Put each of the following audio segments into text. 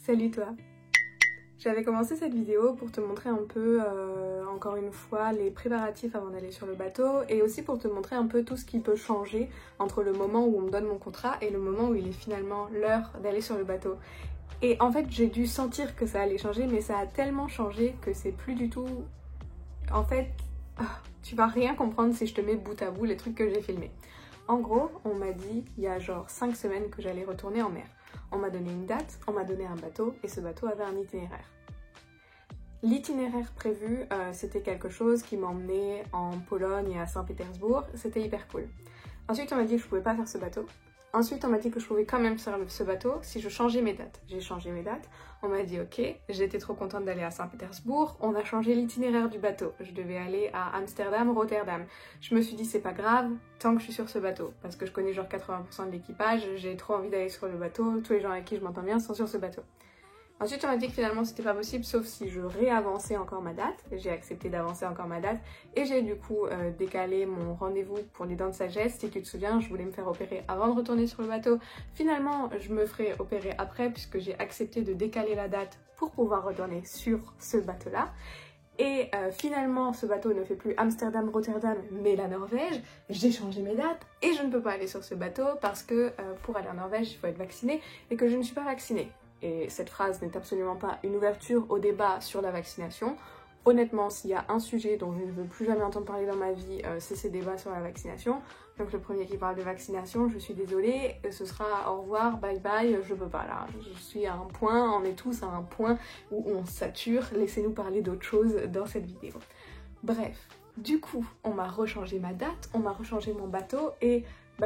Salut toi! J'avais commencé cette vidéo pour te montrer un peu, encore une fois, les préparatifs avant d'aller sur le bateau et aussi pour te montrer un peu tout ce qui peut changer entre le moment où on me donne mon contrat et le moment où il est finalement l'heure d'aller sur le bateau. Et en fait, j'ai dû sentir que ça allait changer, mais ça a tellement changé que c'est plus du tout... En fait, tu vas rien comprendre si je te mets bout à bout les trucs que j'ai filmés. En gros, on m'a dit il y a genre 5 semaines que j'allais retourner en mer. On m'a donné une date, on m'a donné un bateau et ce bateau avait un itinéraire. L'itinéraire prévu, c'était quelque chose qui m'emmenait en Pologne et à Saint-Pétersbourg, c'était hyper cool. Ensuite, on m'a dit que je pouvais pas faire ce bateau. Ensuite, on m'a dit que je pouvais quand même faire ce bateau si je changeais mes dates. J'ai changé mes dates, on m'a dit ok, j'étais trop contente d'aller à Saint-Pétersbourg, on a changé l'itinéraire du bateau. Je devais aller à Amsterdam, Rotterdam. Je me suis dit c'est pas grave, tant que je suis sur ce bateau, parce que je connais genre 80% de l'équipage, j'ai trop envie d'aller sur le bateau, tous les gens avec qui je m'entends bien sont sur ce bateau. Ensuite, on m'a dit que finalement c'était pas possible sauf si je réavançais encore ma date. J'ai accepté d'avancer encore ma date et j'ai du coup décalé mon rendez-vous pour les dents de sagesse. Si tu te souviens, je voulais me faire opérer avant de retourner sur le bateau. Finalement, je me ferai opérer après puisque j'ai accepté de décaler la date pour pouvoir retourner sur ce bateau-là. Et finalement, ce bateau ne fait plus Amsterdam, Rotterdam, mais la Norvège. J'ai changé mes dates et je ne peux pas aller sur ce bateau parce que pour aller en Norvège, il faut être vacciné et que je ne suis pas vaccinée. Et cette phrase n'est absolument pas une ouverture au débat sur la vaccination. Honnêtement, s'il y a un sujet dont je ne veux plus jamais entendre parler dans ma vie, c'est ces débats sur la vaccination. Donc le premier qui parle de vaccination, je suis désolée, ce sera au revoir, bye bye, je peux pas là. Je suis à un point, on est tous à un point où on sature, laissez-nous parler d'autre chose dans cette vidéo. Bref, du coup, on m'a rechangé ma date, on m'a rechangé mon bateau et...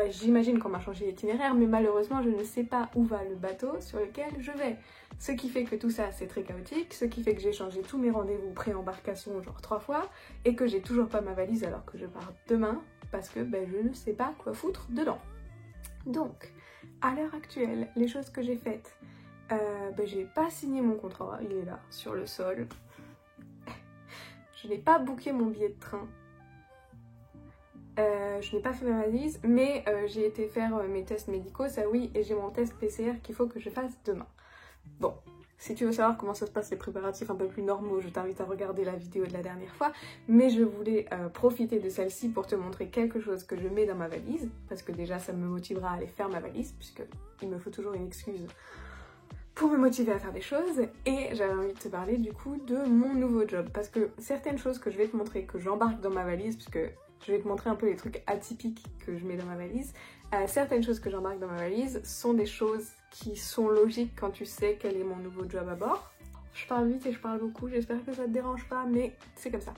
j'imagine qu'on m'a changé l'itinéraire, mais malheureusement je ne sais pas où va le bateau sur lequel je vais. Ce qui fait que tout ça c'est très chaotique, ce qui fait que j'ai changé tous mes rendez-vous pré-embarcation genre 3 fois, et que j'ai toujours pas ma valise alors que je pars demain, parce que je ne sais pas quoi foutre dedans. Donc, à l'heure actuelle, les choses que j'ai faites, j'ai pas signé mon contrat, il est là, sur le sol. Je n'ai pas booké mon billet de train. Je n'ai pas fait ma valise, mais j'ai été faire mes tests médicaux, ça oui, et j'ai mon test PCR qu'il faut que je fasse demain. Bon, si tu veux savoir comment ça se passe les préparatifs un peu plus normaux, je t'invite à regarder la vidéo de la dernière fois, mais je voulais profiter de celle-ci pour te montrer quelque chose que je mets dans ma valise, parce que déjà ça me motivera à aller faire ma valise, puisque il me faut toujours une excuse pour me motiver à faire des choses, et j'avais envie de te parler du coup de mon nouveau job, parce que certaines choses que je vais te montrer, que j'embarque dans ma valise, puisque je vais te montrer un peu les trucs atypiques que je mets dans ma valise. Certaines choses que j'embarque dans ma valise sont des choses qui sont logiques quand tu sais quel est mon nouveau job à bord. Je parle vite et je parle beaucoup, j'espère que ça te dérange pas, mais c'est comme ça.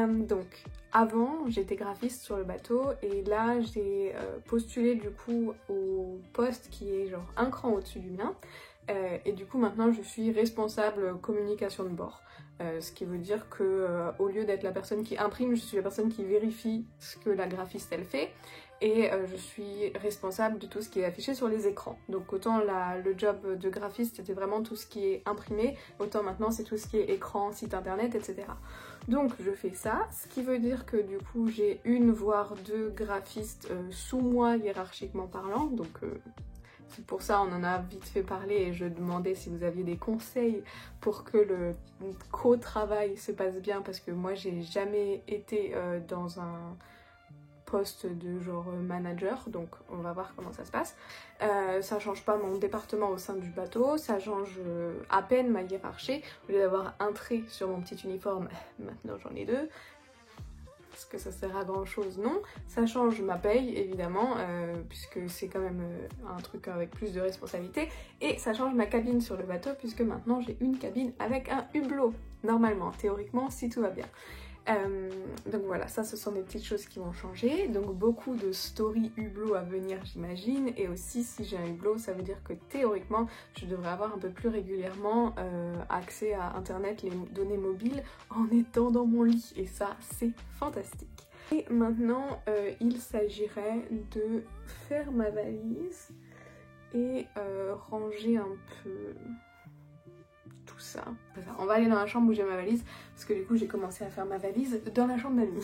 Donc, avant, j'étais graphiste sur le bateau et là, j'ai postulé du coup au poste qui est genre un cran au-dessus du mien. Et du coup maintenant je suis responsable communication de bord, ce qui veut dire que au lieu d'être la personne qui imprime, je suis la personne qui vérifie ce que la graphiste elle fait, et je suis responsable de tout ce qui est affiché sur les écrans. Donc autant le job de graphiste c'était vraiment tout ce qui est imprimé, autant maintenant c'est tout ce qui est écran, site internet, etc. Donc je fais ça, ce qui veut dire que du coup j'ai une voire deux graphistes sous moi hiérarchiquement parlant, donc c'est pour ça on en a vite fait parler et je demandais si vous aviez des conseils pour que le co-travail se passe bien, parce que moi j'ai jamais été dans un poste de genre manager, donc on va voir comment ça se passe. Ça change pas mon département au sein du bateau, ça change à peine ma hiérarchie. Au lieu d'avoir un trait sur mon petit uniforme, maintenant j'en ai 2. Est-ce que ça sert à grand chose? Non. Ça change ma paye évidemment, puisque c'est quand même un truc avec plus de responsabilité, et ça change ma cabine sur le bateau puisque maintenant j'ai une cabine avec un hublot, normalement, théoriquement, si tout va bien. Donc voilà, ça ce sont des petites choses qui vont changer, donc beaucoup de story hublot à venir j'imagine, et aussi si j'ai un hublot ça veut dire que théoriquement je devrais avoir un peu plus régulièrement accès à internet, les données mobiles en étant dans mon lit, et ça c'est fantastique. Et maintenant il s'agirait de faire ma valise et ranger un peu tout ça. On va aller dans la chambre où j'ai ma valise, parce que du coup j'ai commencé à faire ma valise dans la chambre d'amis.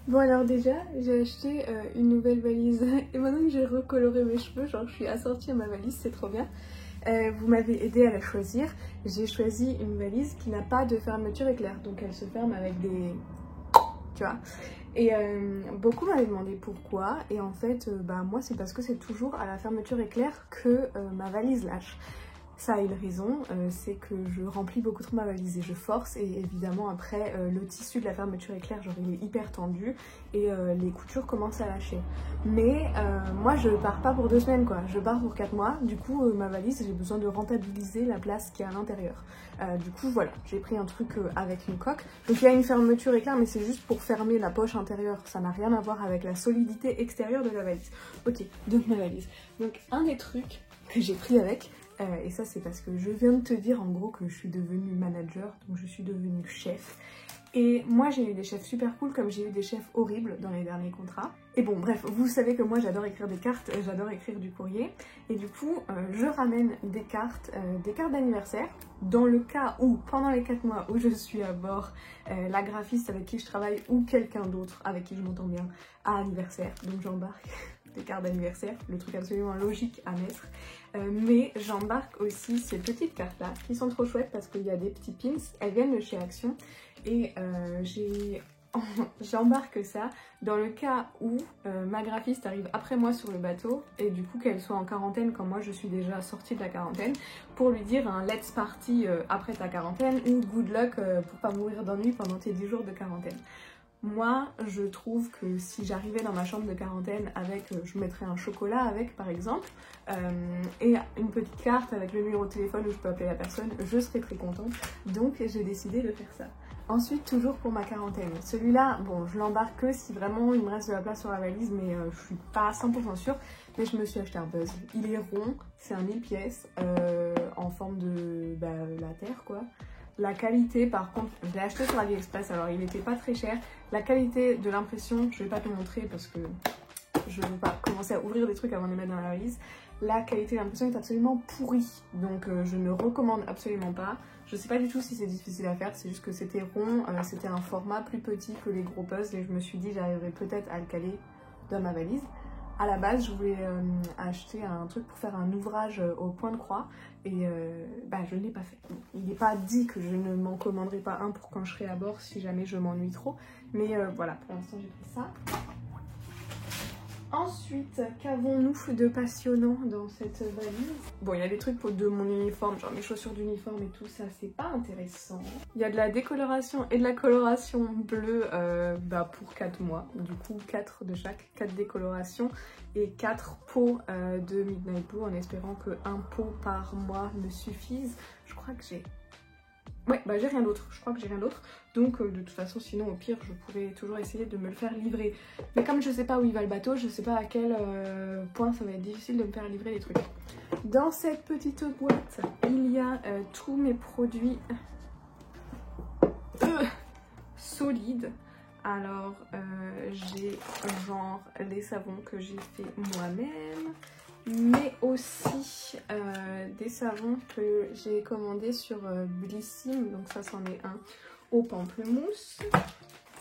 Bon alors déjà j'ai acheté une nouvelle valise et maintenant que j'ai recoloré mes cheveux, genre je suis assortie à ma valise, c'est trop bien. vous m'avez aidé à la choisir. J'ai choisi une valise qui n'a pas de fermeture éclair, donc elle se ferme avec des... tu vois. Et beaucoup m'avaient demandé pourquoi, et en fait, moi c'est parce que c'est toujours à la fermeture éclair que ma valise lâche. Ça a une raison, c'est que je remplis beaucoup trop ma valise et je force, et évidemment après le tissu de la fermeture éclair, genre il est hyper tendu et les coutures commencent à lâcher. Mais moi je pars pas pour 2 semaines quoi, je pars pour 4 mois, du coup ma valise j'ai besoin de rentabiliser la place qui est à l'intérieur. Du coup voilà, j'ai pris un truc avec une coque, donc il y a une fermeture éclair mais c'est juste pour fermer la poche intérieure, ça n'a rien à voir avec la solidité extérieure de la valise. Ok, donc ma valise. Donc un des trucs que j'ai pris avec, et ça c'est parce que je viens de te dire en gros que je suis devenue manager, donc je suis devenue chef. Et moi j'ai eu des chefs super cool comme j'ai eu des chefs horribles dans les derniers contrats. Et bon bref, vous savez que moi j'adore écrire des cartes, j'adore écrire du courrier. Et du coup je ramène des cartes d'anniversaire. Dans le cas où pendant les 4 mois où je suis à bord, la graphiste avec qui je travaille ou quelqu'un d'autre avec qui je m'entends bien a anniversaire. Donc j'embarque des cartes d'anniversaire, le truc absolument logique à mettre. Mais j'embarque aussi ces petites cartes là qui sont trop chouettes parce qu'il y a des petits pins, elles viennent de chez Action et j'embarque ça dans le cas où ma graphiste arrive après moi sur le bateau et du coup qu'elle soit en quarantaine quand moi je suis déjà sortie de la quarantaine pour lui dire un let's party après ta quarantaine ou good luck pour pas mourir d'ennui pendant tes 10 jours de quarantaine. Moi, je trouve que si j'arrivais dans ma chambre de quarantaine avec, je mettrais un chocolat avec par exemple, et une petite carte avec le numéro de téléphone où je peux appeler la personne, je serais très contente. Donc j'ai décidé de faire ça. Ensuite, toujours pour ma quarantaine. Celui-là, bon, je l'embarque que si vraiment il me reste de la place sur la valise, mais je suis pas 100% sûre. Mais je me suis acheté un puzzle. Il est rond, c'est un 1000 pièces, en forme de la Terre quoi. La qualité par contre, je l'ai acheté sur AliExpress, alors il n'était pas très cher. La qualité de l'impression, je vais pas te montrer parce que je ne veux pas commencer à ouvrir des trucs avant de les mettre dans la valise. La qualité de l'impression est absolument pourrie, donc je ne recommande absolument pas. Je sais pas du tout si c'est difficile à faire, c'est juste que c'était rond, c'était un format plus petit que les gros puzzles et je me suis dit j'arriverais peut-être à le caler dans ma valise. À la base, je voulais acheter un truc pour faire un ouvrage au point de croix et je ne l'ai pas fait. Il n'est pas dit que je ne m'en commanderai pas un pour quand je serai à bord si jamais je m'ennuie trop. Mais voilà, pour l'instant j'ai pris ça. Ensuite, qu'avons-nous de passionnant dans cette valise? Bon, il y a des trucs de mon uniforme, genre mes chaussures d'uniforme et tout ça, c'est pas intéressant. Il y a de la décoloration et de la coloration bleue pour 4 mois. Du coup, 4 de chaque, 4 décolorations et 4 pots de Midnight Blue en espérant qu'un pot par mois me suffise. Je crois que j'ai... Ouais, j'ai rien d'autre, je crois que j'ai rien d'autre. Donc de toute façon, sinon au pire, je pourrais toujours essayer de me le faire livrer. Mais comme je sais pas où il va le bateau, je sais pas à quel point ça va être difficile de me faire livrer les trucs. Dans cette petite boîte, il y a tous mes produits solides. Alors j'ai genre les savons que j'ai fait moi-même, mais aussi des savons que j'ai commandés sur Blissim, donc ça c'en est un au pamplemousse.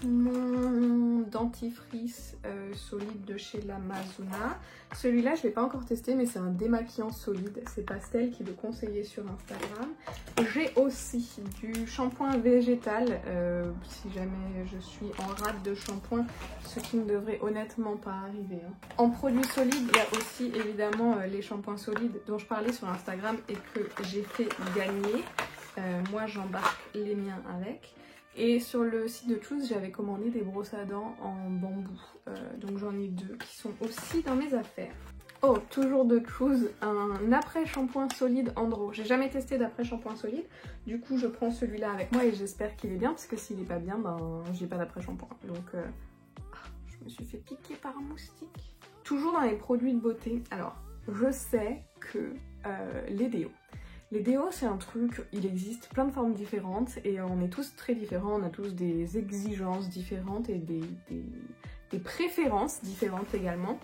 Mon dentifrice solide de chez l'Amazona. Celui-là je ne l'ai pas encore testé mais c'est un démaquillant solide, c'est Pastel qui le conseillait sur Instagram. J'ai aussi du shampoing végétal si jamais je suis en rate de shampoing, ce qui ne devrait honnêtement pas arriver. En produits solides, il y a aussi évidemment les shampoings solides dont je parlais sur Instagram et que j'ai fait gagner. Moi j'embarque les miens avec. Et sur le site de Choose, j'avais commandé des brosses à dents en bambou. Donc j'en ai 2 qui sont aussi dans mes affaires. Oh, toujours de Choose, un après-shampoing solide Andro. J'ai jamais testé d'après-shampoing solide. Du coup, je prends celui-là avec moi et j'espère qu'il est bien. Parce que s'il est pas bien, j'ai pas d'après-shampoing. Donc, je me suis fait piquer par un moustique. Toujours dans les produits de beauté. Alors, je sais que les déos. Les déos, c'est un truc, il existe plein de formes différentes et on est tous très différents, on a tous des exigences différentes et des préférences différentes également.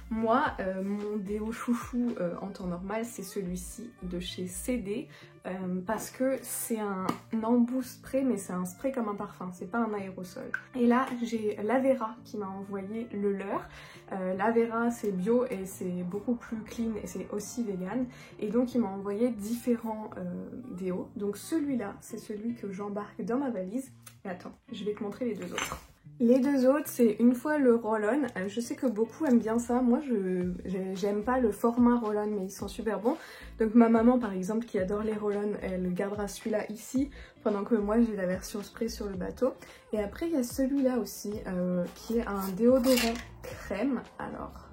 Moi, mon déo chouchou en temps normal, c'est celui-ci de chez CD parce que c'est un embout spray, mais c'est un spray comme un parfum, c'est pas un aérosol. Et là, j'ai l'Avera qui m'a envoyé le leur. L'Avera, c'est bio et c'est beaucoup plus clean et c'est aussi vegan. Et donc, il m'a envoyé différents déos. Donc celui-là, c'est celui que j'embarque dans ma valise. Et attends, je vais te montrer les deux autres. Les deux autres, c'est une fois le roll-on. Je sais que beaucoup aiment bien ça. Moi, j'aime pas le format roll-on, mais ils sont super bons. Donc ma maman, par exemple, qui adore les roll-on, elle gardera celui-là ici, pendant que moi, j'ai la version spray sur le bateau. Et après, il y a celui-là aussi, qui est un déodorant crème. Alors,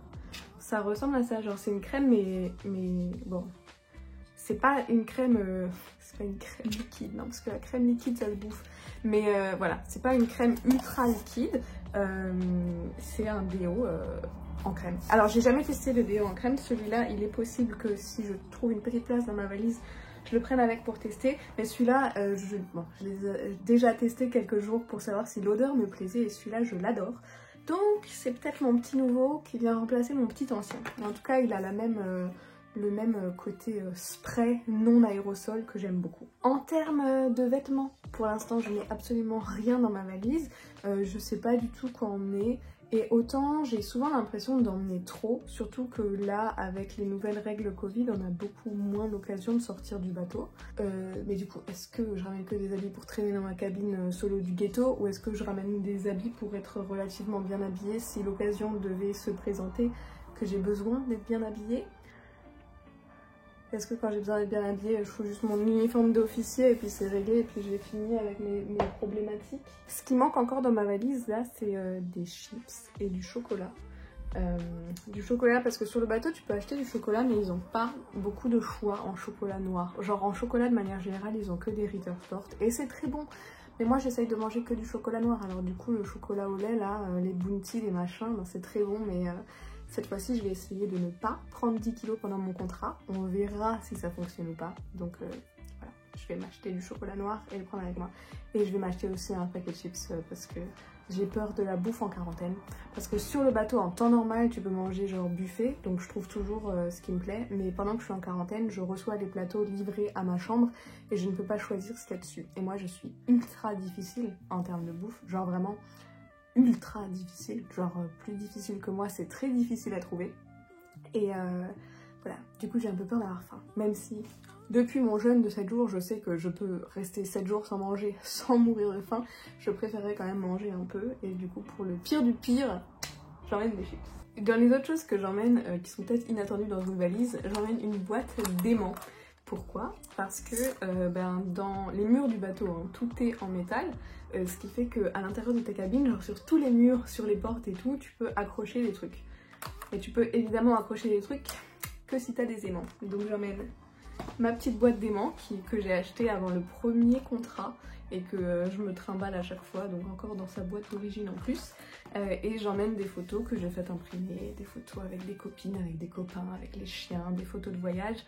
ça ressemble à ça. Genre, c'est une crème, mais bon... C'est pas une crème liquide, non, parce que la crème liquide ça se bouffe. Mais voilà, c'est pas une crème ultra liquide, c'est un déo en crème. Alors j'ai jamais testé le déo en crème, celui-là il est possible que si je trouve une petite place dans ma valise, je le prenne avec pour tester. Mais celui-là, je l'ai déjà testé quelques jours pour savoir si l'odeur me plaisait et celui-là je l'adore. Donc c'est peut-être mon petit nouveau qui vient remplacer mon petit ancien. En tout cas il a le même côté spray non aérosol que j'aime beaucoup. En termes de vêtements, pour l'instant je n'ai absolument rien dans ma valise, je sais pas du tout quoi emmener et autant j'ai souvent l'impression d'emmener trop, surtout que là avec les nouvelles règles Covid on a beaucoup moins l'occasion de sortir du bateau. Mais du coup est-ce que je ramène que des habits pour traîner dans ma cabine solo du ghetto ou est-ce que je ramène des habits pour être relativement bien habillée si l'occasion devait se présenter que j'ai besoin d'être bien habillée? Est-ce que quand j'ai besoin d'être bien habillée, je fous juste mon uniforme d'officier et puis c'est réglé et puis j'ai fini avec mes problématiques. Ce qui manque encore dans ma valise là, c'est des chips et du chocolat. Du chocolat parce que sur le bateau tu peux acheter du chocolat mais ils ont pas beaucoup de choix en chocolat noir. Genre en chocolat de manière générale ils ont que des Ritter Sport et c'est très bon. Mais moi j'essaye de manger que du chocolat noir, alors du coup le chocolat au lait là, les Bounty, les machins, ben, c'est très bon mais... Cette fois-ci, je vais essayer de ne pas prendre 10 kilos pendant mon contrat. On verra si ça fonctionne ou pas. Donc voilà, je vais m'acheter du chocolat noir et le prendre avec moi. Et je vais m'acheter aussi un paquet de chips parce que j'ai peur de la bouffe en quarantaine. Parce que sur le bateau, en temps normal, tu peux manger genre buffet. Donc je trouve toujours ce qui me plaît. Mais pendant que je suis en quarantaine, je reçois des plateaux livrés à ma chambre. Et je ne peux pas choisir ce qu'il y a dessus. Et moi, je suis ultra difficile en termes de bouffe. Genre vraiment... ultra difficile, genre plus difficile que moi, c'est très difficile à trouver. Et voilà, du coup j'ai un peu peur d'avoir faim. Même si depuis mon jeûne de 7 jours, je sais que je peux rester 7 jours sans manger, sans mourir de faim, je préférerais quand même manger un peu. Et du coup pour le pire du pire, j'emmène des chips. Dans les autres choses que j'emmène, qui sont peut-être inattendues dans une valise, j'emmène une boîte d'aimants. Pourquoi? Parce que dans les murs du bateau, hein, tout est en métal, ce qui fait qu'à l'intérieur de ta cabine, genre sur tous les murs, sur les portes et tout, tu peux accrocher des trucs. Et tu peux évidemment accrocher des trucs que si tu as des aimants. Donc j'emmène ma petite boîte d'aimants que j'ai achetée avant le premier contrat et que je me trimballe à chaque fois, donc encore dans sa boîte d'origine en plus. Et j'emmène des photos que j'ai faites imprimer, des photos avec des copines, avec des copains, avec les chiens, des photos de voyage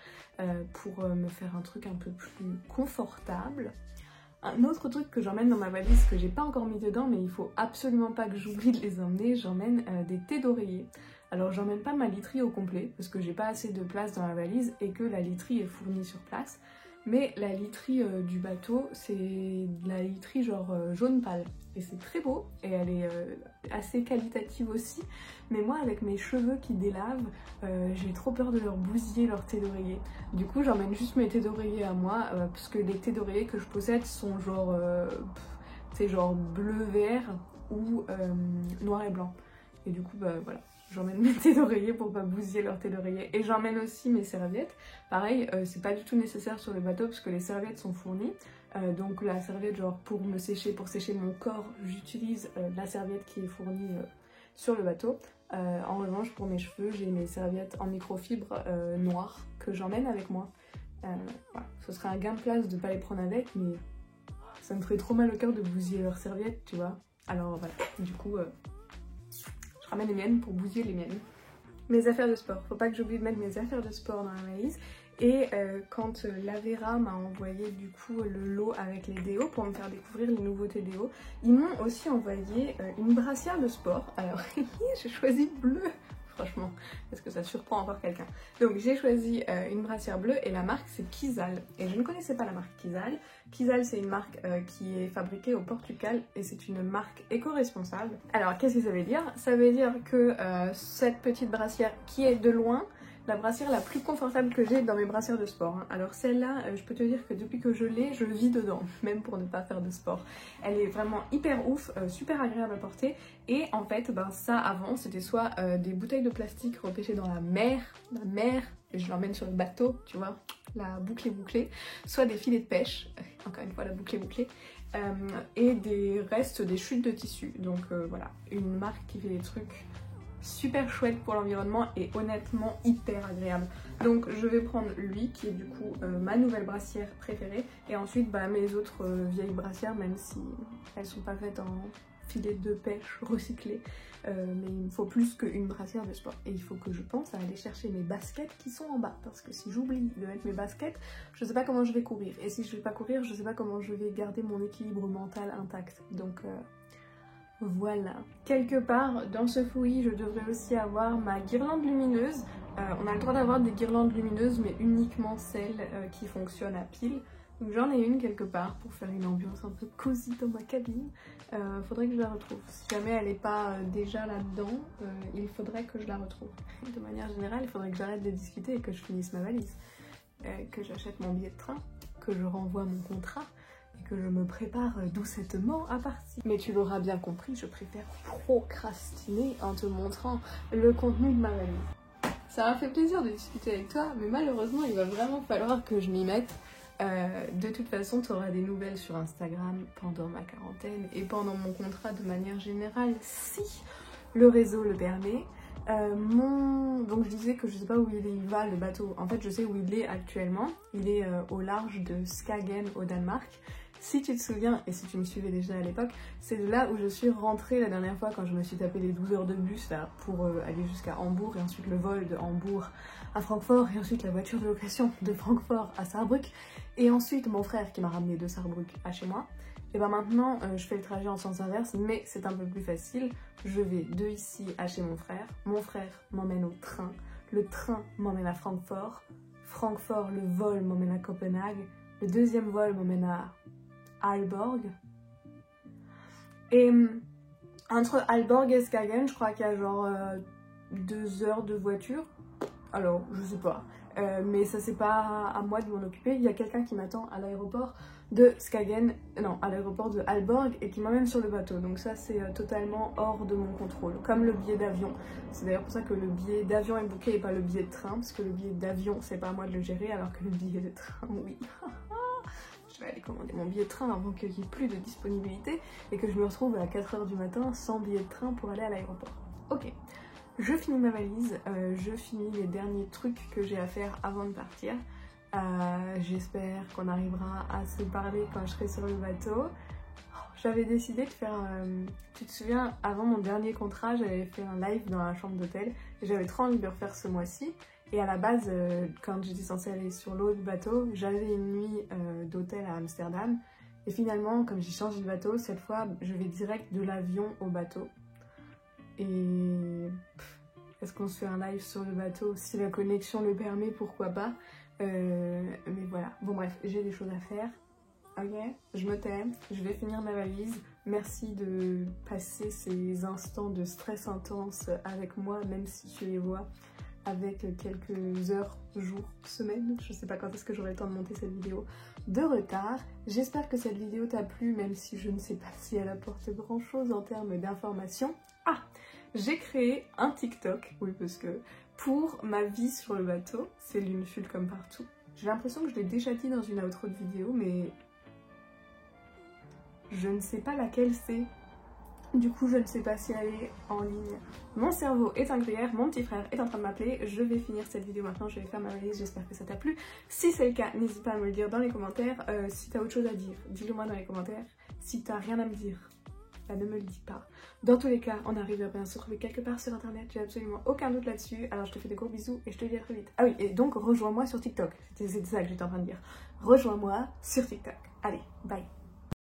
pour me faire un truc un peu plus confortable. Un autre truc que j'emmène dans ma valise que j'ai pas encore mis dedans mais il faut absolument pas que j'oublie de les emmener, j'emmène des thés d'oreiller. Alors j'emmène pas ma literie au complet parce que j'ai pas assez de place dans la valise et que la literie est fournie sur place. Mais la literie du bateau, c'est de la literie genre jaune pâle. Et c'est très beau et elle est assez qualitative aussi. Mais moi avec mes cheveux qui délavent, j'ai trop peur de leur bousiller leur thé d'oreiller. Du coup j'emmène juste mes thés d'oreiller à moi parce que les thés d'oreiller que je possède sont genre, genre bleu-vert ou noir et blanc. Et du coup bah voilà. J'emmène mes thés d'oreiller pour pas bousiller leur thé d'oreiller. Et j'emmène aussi mes serviettes. Pareil, c'est pas du tout nécessaire sur le bateau parce que les serviettes sont fournies. Donc la serviette genre pour me sécher, pour sécher mon corps, j'utilise la serviette qui est fournie sur le bateau. En revanche pour mes cheveux, j'ai mes serviettes en microfibre noires que j'emmène avec moi. Voilà. Ce serait un gain de place de pas les prendre avec, mais ça me ferait trop mal au cœur de bousiller leurs serviettes, tu vois. Alors voilà, du coup... je ramène les miennes pour bousiller les miennes. Mes affaires de sport, faut pas que j'oublie de mettre mes affaires de sport dans la valise. Et quand Lavera m'a envoyé du coup le lot avec les déos pour me faire découvrir les nouveautés déos, ils m'ont aussi envoyé une brassière de sport. Alors j'ai choisi bleu. Franchement, est-ce que ça surprend encore quelqu'un? Donc j'ai choisi une brassière bleue et la marque c'est Kizal. Et je ne connaissais pas la marque Kizal. Kizal c'est une marque qui est fabriquée au Portugal et c'est une marque éco-responsable. Alors qu'est-ce que ça veut dire? Ça veut dire que cette petite brassière qui est de loin la brassière la plus confortable que j'ai dans mes brassières de sport. Alors celle-là, je peux te dire que depuis que je l'ai, je vis dedans, même pour ne pas faire de sport. Elle est vraiment hyper ouf, super agréable à porter. Et en fait, ben, ça avant, c'était soit des bouteilles de plastique repêchées dans la mer, et je l'emmène sur le bateau, tu vois, la boucle est bouclée, soit des filets de pêche, encore une fois la boucle est bouclée, et des restes des chutes de tissu. Donc voilà, une marque qui fait des trucs super chouette pour l'environnement et honnêtement hyper agréable. Donc je vais prendre lui qui est du coup ma nouvelle brassière préférée et ensuite bah, mes autres vieilles brassières, même si elles sont pas faites en filet de pêche recyclé, mais il me faut plus qu'une brassière de sport. Et il faut que je pense à aller chercher mes baskets qui sont en bas, parce que si j'oublie de mettre mes baskets, je sais pas comment je vais courir, et si je vais pas courir, je sais pas comment je vais garder mon équilibre mental intact. Donc voilà. Quelque part dans ce fouillis, je devrais aussi avoir ma guirlande lumineuse. On a le droit d'avoir des guirlandes lumineuses, mais uniquement celles qui fonctionnent à pile. Donc j'en ai une quelque part pour faire une ambiance un peu cosy dans ma cabine. Faudrait que je la retrouve. Si jamais elle n'est pas déjà là-dedans, il faudrait que je la retrouve. De manière générale, il faudrait que j'arrête de discuter et que je finisse ma valise. Que j'achète mon billet de train, que je renvoie mon contrat. Que je me prépare doucettement à partir. Mais tu l'auras bien compris, je préfère procrastiner en te montrant le contenu de ma valise. Ça m'a fait plaisir de discuter avec toi, mais malheureusement il va vraiment falloir que je m'y mette. De toute façon, tu auras des nouvelles sur Instagram pendant ma quarantaine et pendant mon contrat de manière générale, si le réseau le permet. Donc je disais que je sais pas où il va le bateau. En fait je sais où il est actuellement. Il est au large de Skagen au Danemark. Si tu te souviens, et si tu me suivais déjà à l'époque, c'est de là où je suis rentrée la dernière fois quand je me suis tapé les 12 heures de bus là, pour aller jusqu'à Hambourg, et ensuite le vol de Hambourg à Francfort, et ensuite la voiture de location de Francfort à Saarbrück, et ensuite mon frère qui m'a ramené de Saarbrück à chez moi. Et ben maintenant je fais le trajet en sens inverse, mais c'est un peu plus facile. Je vais de ici à chez mon frère m'emmène au train, le train m'emmène à Francfort, Francfort, le vol m'emmène à Copenhague, le deuxième vol m'emmène à Aalborg. Et entre Aalborg et Skagen, je crois qu'il y a genre 2 heures de voiture. Alors, je sais pas. Mais ça c'est pas à moi de m'en occuper. Il y a quelqu'un qui m'attend à l'aéroport de Skagen, non, à l'aéroport de Aalborg et qui m'emmène sur le bateau. Donc ça c'est totalement hors de mon contrôle. Comme le billet d'avion. C'est d'ailleurs pour ça que le billet d'avion est booké et pas le billet de train. Parce que le billet d'avion c'est pas à moi de le gérer alors que le billet de train, oui. Je vais aller commander mon billet de train avant qu'il n'y ait plus de disponibilité et que je me retrouve à 4 h du matin sans billet de train pour aller à l'aéroport. Ok, je finis ma valise, je finis les derniers trucs que j'ai à faire avant de partir. J'espère qu'on arrivera à se parler quand je serai sur le bateau. J'avais décidé de faire, tu te souviens, avant mon dernier contrat, j'avais fait un live dans la chambre d'hôtel et j'avais trop envie de le refaire ce mois-ci. Et à la base, quand j'étais censée aller sur l'autre bateau, j'avais une nuit d'hôtel à Amsterdam. Et finalement, comme j'ai changé de bateau, cette fois, je vais direct de l'avion au bateau. Et est-ce qu'on se fait un live sur le bateau? Si la connexion le permet, pourquoi pas. Mais voilà. Bon bref, j'ai des choses à faire. Ok, je me tais, je vais finir ma valise. Merci de passer ces instants de stress intense avec moi, même si tu les vois avec quelques heures, jours, semaines, je sais pas quand est-ce que j'aurai le temps de monter cette vidéo, de retard. J'espère que cette vidéo t'a plu, même si je ne sais pas si elle apporte grand chose en termes d'information. Ah, j'ai créé un TikTok, oui parce que pour ma vie sur le bateau, c'est l'une comme partout. J'ai l'impression que je l'ai déjà dit dans une autre vidéo, mais je ne sais pas laquelle c'est. Du coup, je ne sais pas si elle est en ligne. Mon cerveau est un gruyère, mon petit frère est en train de m'appeler. Je vais finir cette vidéo maintenant, je vais faire ma valise, j'espère que ça t'a plu. Si c'est le cas, n'hésite pas à me le dire dans les commentaires. Si t'as autre chose à dire, dis-le moi dans les commentaires. Si t'as rien à me dire, bah ne me le dis pas. Dans tous les cas, on arrive à bien se retrouver quelque part sur internet, j'ai absolument aucun doute là-dessus. Alors je te fais des gros bisous et je te dis à très vite. Ah oui, et donc rejoins-moi sur TikTok, c'est ça que j'étais en train de dire. Rejoins-moi sur TikTok. Allez, bye.